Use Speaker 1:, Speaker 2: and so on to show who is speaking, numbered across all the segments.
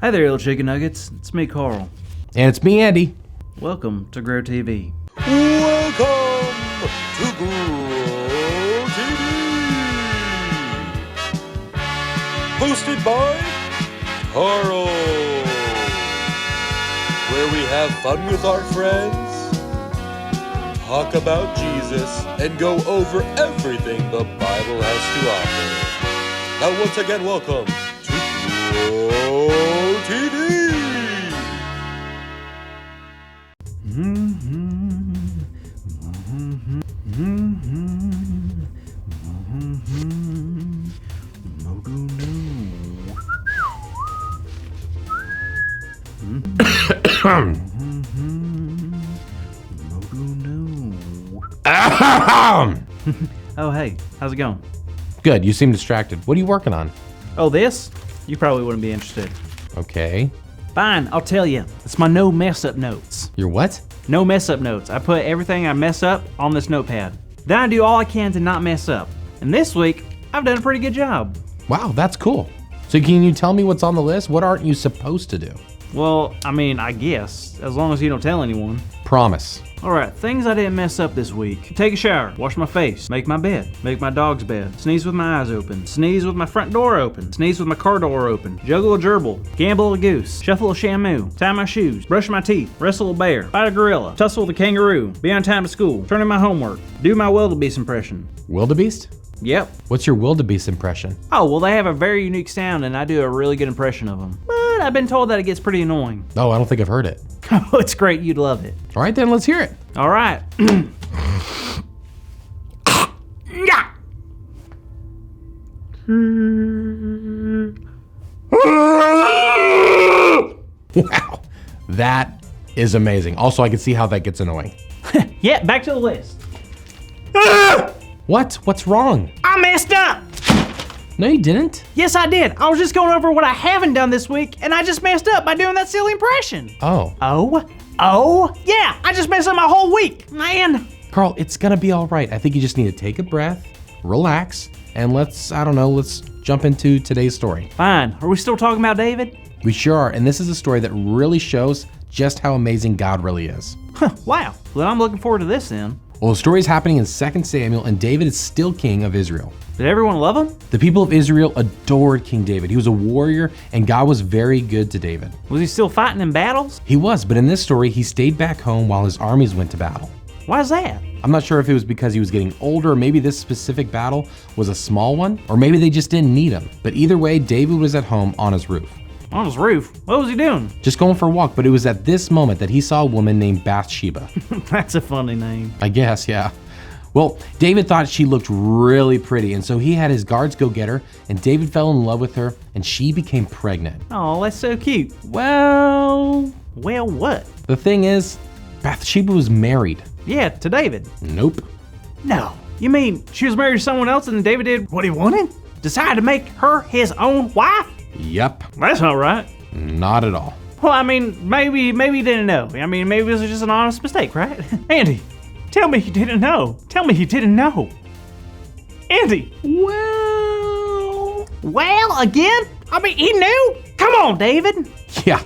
Speaker 1: Hi there, little chicken nuggets. It's me, Carl.
Speaker 2: And it's me, Andy.
Speaker 1: Welcome to Grow TV.
Speaker 3: Welcome to Grow TV. Hosted by Carl. Where we have fun with our friends, talk about Jesus, and go over everything the Bible has to offer. Now once again, welcome to Grow TV.
Speaker 1: Oh, hey, how's it going?
Speaker 2: Good, you seem distracted. What are you working on?
Speaker 1: Oh, this? You probably wouldn't be interested.
Speaker 2: Okay.
Speaker 1: Fine, I'll tell you. It's my no mess up notes.
Speaker 2: Your what?
Speaker 1: No mess up notes. I put everything I mess up on this notepad. Then I do all I can to not mess up. And this week, I've done a pretty good job.
Speaker 2: Wow, that's cool. So can you tell me what's on the list? What aren't you supposed to do?
Speaker 1: Well, I guess, as long as you don't tell anyone.
Speaker 2: Promise.
Speaker 1: Alright, things I didn't mess up this week. Take a shower, wash my face, make my bed, make my dog's bed, sneeze with my eyes open, sneeze with my front door open, sneeze with my car door open, juggle a gerbil, gamble a goose, shuffle a shamu, tie my shoes, brush my teeth, wrestle a bear, fight a gorilla, tussle with a kangaroo, be on time to school, turn in my homework, do my wildebeest impression.
Speaker 2: Wildebeest?
Speaker 1: Yep.
Speaker 2: What's your wildebeest impression?
Speaker 1: Oh, well, they have a very unique sound and I do a really good impression of them. But I've been told that it gets pretty annoying.
Speaker 2: Oh, I don't think I've heard it.
Speaker 1: Oh, it's great. You'd love it.
Speaker 2: All right, then let's hear it.
Speaker 1: All right.
Speaker 2: Wow, that is amazing. Also, I can see how that gets annoying.
Speaker 1: Yeah, back to the list.
Speaker 2: What? What's wrong?
Speaker 1: I messed up.
Speaker 2: No, you didn't.
Speaker 1: Yes, I did. I was just going over what I haven't done this week, and I just messed up by doing that silly impression.
Speaker 2: Oh.
Speaker 1: Oh, yeah, I just messed up my whole week, man.
Speaker 2: Carl, it's gonna be all right. I think you just need to take a breath, relax, and let's jump into today's story.
Speaker 1: Fine. Are we still talking about David?
Speaker 2: We sure are, and this is a story that really shows just how amazing God really is.
Speaker 1: Wow. Well, I'm looking forward to this then.
Speaker 2: Well, the story is happening in 2 Samuel, and David is still king of Israel.
Speaker 1: Did everyone love him?
Speaker 2: The people of Israel adored King David. He was a warrior, and God was very good to David.
Speaker 1: Was he still fighting in battles?
Speaker 2: He was, but in this story, he stayed back home while his armies went to battle.
Speaker 1: Why is that?
Speaker 2: I'm not sure if it was because he was getting older, or maybe this specific battle was a small one, or maybe they just didn't need him. But either way, David was at home on his roof.
Speaker 1: On his roof? What was he doing?
Speaker 2: Just going for a walk, but it was at this moment that he saw a woman named Bathsheba.
Speaker 1: That's a funny name.
Speaker 2: I guess, yeah. Well, David thought she looked really pretty, and so he had his guards go get her, and David fell in love with her, and she became pregnant.
Speaker 1: Oh, that's so cute. Well, what?
Speaker 2: The thing is, Bathsheba was married.
Speaker 1: Yeah, to David.
Speaker 2: Nope.
Speaker 1: No. You mean she was married to someone else and then David did what he wanted? Decided to make her his own wife?
Speaker 2: Yep.
Speaker 1: That's not right.
Speaker 2: Not at all.
Speaker 1: Well, maybe he didn't know. Maybe it was just an honest mistake, right? Andy, tell me he didn't know. Tell me he didn't know. Andy. Well, again? He knew? Come on, David.
Speaker 2: Yeah,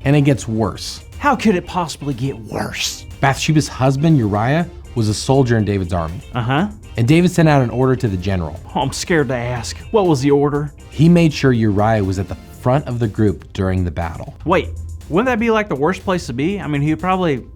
Speaker 2: and it gets worse.
Speaker 1: How could it possibly get worse?
Speaker 2: Bathsheba's husband, Uriah, was a soldier in David's army.
Speaker 1: Uh-huh.
Speaker 2: And David sent out an order to the general.
Speaker 1: Oh, I'm scared to ask. What was the order?
Speaker 2: He made sure Uriah was at the front of the group during the battle.
Speaker 1: Wait, wouldn't that be like the worst place to be? He would probably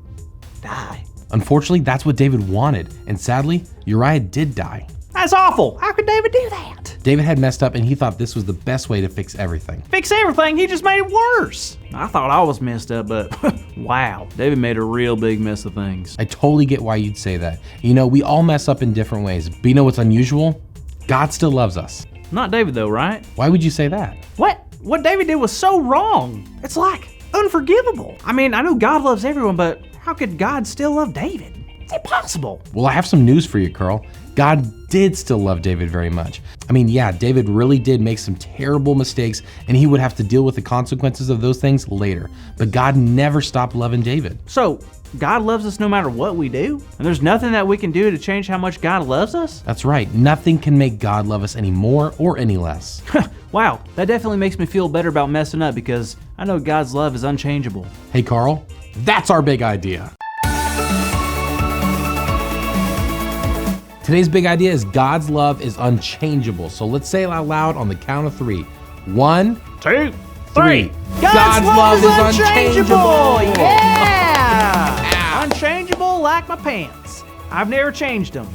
Speaker 1: die.
Speaker 2: Unfortunately, that's what David wanted, and sadly, Uriah did die.
Speaker 1: That's awful. How could David do that?
Speaker 2: David had messed up, and he thought this was the best way to fix everything.
Speaker 1: Fix everything? He just made it worse. I thought I was messed up, but wow, David made a real big mess of things.
Speaker 2: I totally get why you'd say that. You know, we all mess up in different ways, but you know what's unusual? God still loves us.
Speaker 1: Not David though, right?
Speaker 2: Why would you say that?
Speaker 1: What David did was so wrong. It's like unforgivable. I know God loves everyone, but how could God still love David? It's impossible.
Speaker 2: Well, I have some news for you, Carl. God did still love David very much. I mean, yeah, David really did make some terrible mistakes, and he would have to deal with the consequences of those things later. But God never stopped loving David.
Speaker 1: So, God loves us no matter what we do? And there's nothing that we can do to change how much God loves us?
Speaker 2: That's right. Nothing can make God love us any more or any less.
Speaker 1: Wow, that definitely makes me feel better about messing up because I know God's love is unchangeable.
Speaker 2: Hey, Carl, that's our big idea. Today's big idea is God's love is unchangeable. So let's say it out loud on the count of 3. 1,
Speaker 1: 2,
Speaker 2: 3.
Speaker 1: God's love is unchangeable! Yeah!
Speaker 2: Ow.
Speaker 1: Unchangeable like my pants. I've never changed them.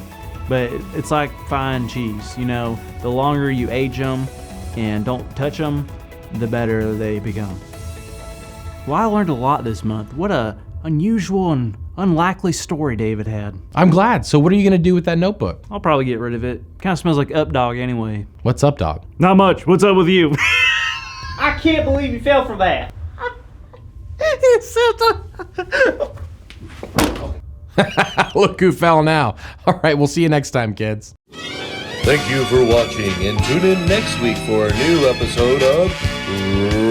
Speaker 1: But it's like fine cheese, you know, the longer you age them and don't touch them, the better they become. Well, I learned a lot this month. What a unusual and unlikely story David had.
Speaker 2: I'm glad. So what are you going to do with that notebook?
Speaker 1: I'll probably get rid of it. Kind of smells like Up Dog anyway.
Speaker 2: What's up, dog?
Speaker 1: Not much. What's up with you? I can't believe you fell for that.
Speaker 2: Look who fell now. All right, we'll see you next time, kids.
Speaker 3: Thank you for watching, and tune in next week for a new episode of